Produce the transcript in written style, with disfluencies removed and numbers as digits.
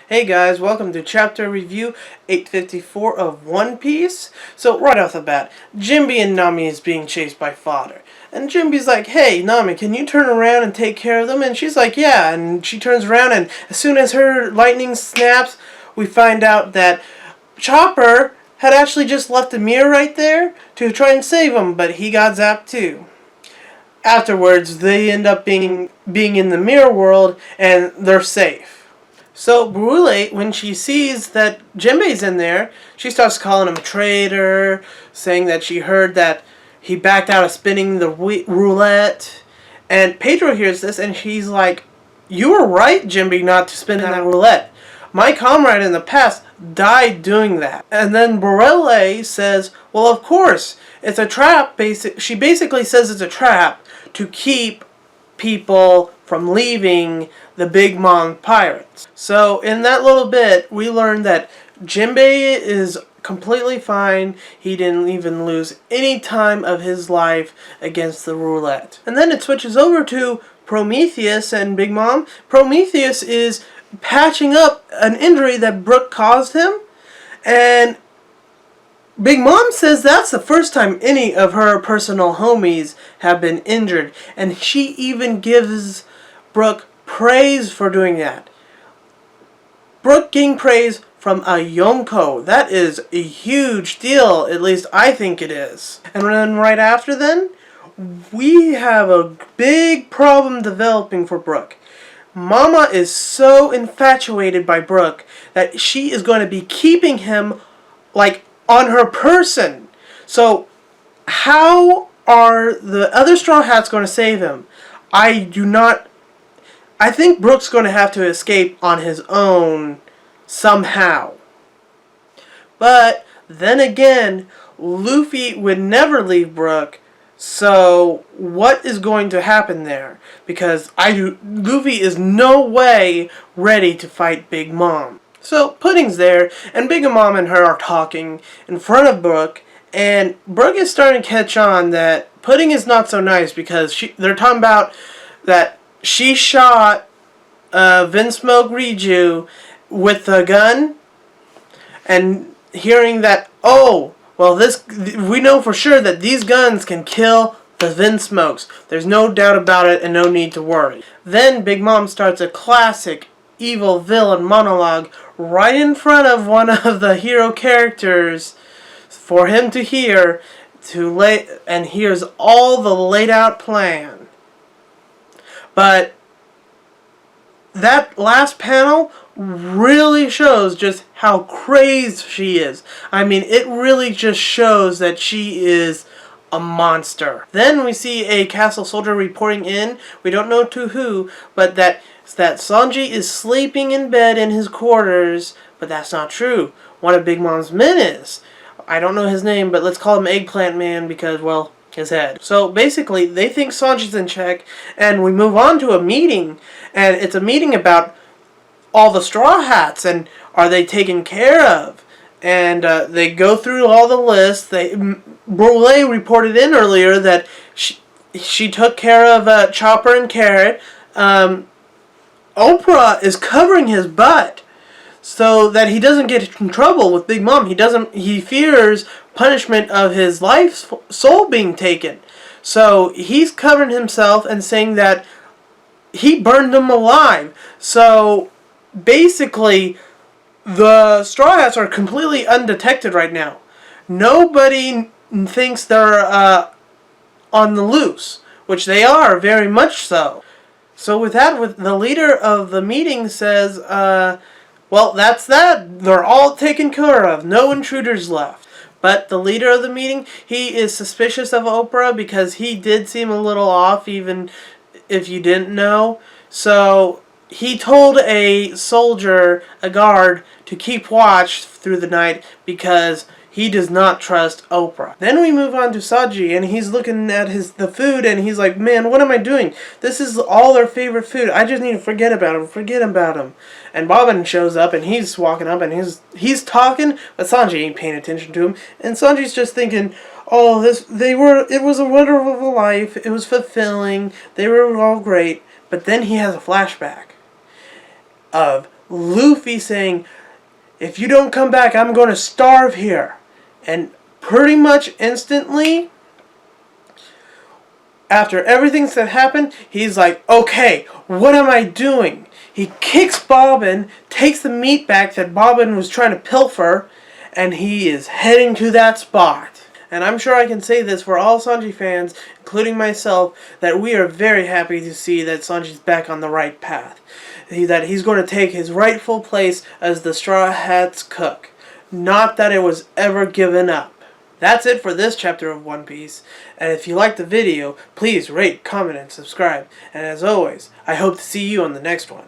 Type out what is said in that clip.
Hey guys, welcome to chapter review 854 of One Piece. So right off the bat, Jinbe and Nami is being chased by fodder. And Jinbe's like, hey Nami, can you turn around and take care of them? And she's like, yeah. And she turns around and as soon as her lightning snaps, we find out that Chopper had actually just left a mirror right there to try and save him, but he got zapped too. Afterwards, they end up being in the mirror world and they're safe. So Brule, when she sees that Jinbe's in there, she starts calling him a traitor, saying that she heard that he backed out of spinning the roulette. And Pedro hears this and she's like, you were right, Jinbe, not to spin that roulette. My comrade in the past died doing that. And then Brule says, well, of course, it's a trap. She basically says it's a trap to keep people from leaving the Big Mom Pirates. So in that little bit, we learned that Jinbe is completely fine. He didn't even lose any time of his life against the roulette. And then it switches over to Prometheus and Big Mom. Prometheus is patching up an injury that Brook caused him, and Big Mom says that's the first time any of her personal homies have been injured, and she even gives Brook praise for doing that. Brook getting praise from a Yonko. That is a huge deal, at least I think it is. And then right after then, we have a big problem developing for Brook. Mama is so infatuated by Brook that she is going to be keeping him like on her person. So how are the other Straw Hats going to save him? I think Brook's going to have to escape on his own somehow. But then again, Luffy would never leave Brook. So what is going to happen there? Because Luffy is no way ready to fight Big Mom. So Pudding's there, and Big Mom and her are talking in front of Brook, and Brook is starting to catch on that Pudding is not so nice because they're talking about that she shot Vinsmoke Riju with a gun, and hearing that, oh, well, we know for sure that these guns can kill the Vinsmokes. There's no doubt about it and no need to worry. Then Big Mom starts a classic evil villain monologue right in front of one of the hero characters for him to hear, and here's all the laid out plan. But that last panel really shows just how crazed she is. I mean, it really just shows that she is a monster. Then we see a castle soldier reporting in. We don't know to who, but that Sanji is sleeping in bed in his quarters, but that's not true. One of Big Mom's men is. I don't know his name, but let's call him Eggplant Man because, well, his head. So basically, they think Sanji's in check, and we move on to a meeting, and it's a meeting about all the Straw Hats, and are they taken care of? And they go through all the lists. Brule reported in earlier that she took care of Chopper and Carrot. Oprah is covering his butt so that he doesn't get in trouble with Big Mom. He fears punishment of his life's soul being taken. So he's covering himself and saying that he burned him alive. So basically, the Straw Hats are completely undetected right now. Nobody thinks they're on the loose, which they are very much so. So with that, the leader of the meeting says, well, that's that. They're all taken care of. No intruders left. But the leader of the meeting, he is suspicious of Oprah because he did seem a little off, even if you didn't know. So he told a soldier, a guard, to keep watch through the night because he does not trust Oprah. Then we move on to Soggy, and he's looking at the food, and he's like, man, what am I doing? This is all their favorite food. I just need to forget about him. And Bobbin shows up, and he's walking up, and he's talking, but Sanji ain't paying attention to him. And Sanji's just thinking, oh, it was a wonderful life. It was fulfilling. They were all great. But then he has a flashback of Luffy saying, if you don't come back, I'm going to starve here. And pretty much instantly, after everything that happened, he's like, okay, what am I doing? He kicks Bobbin, takes the meat back that Bobbin was trying to pilfer, and he is heading to that spot. And I'm sure I can say this for all Sanji fans, including myself, that we are very happy to see that Sanji's back on the right path. That he's going to take his rightful place as the Straw Hat's cook. Not that it was ever given up. That's it for this chapter of One Piece. And if you liked the video, please rate, comment, and subscribe. And as always, I hope to see you on the next one.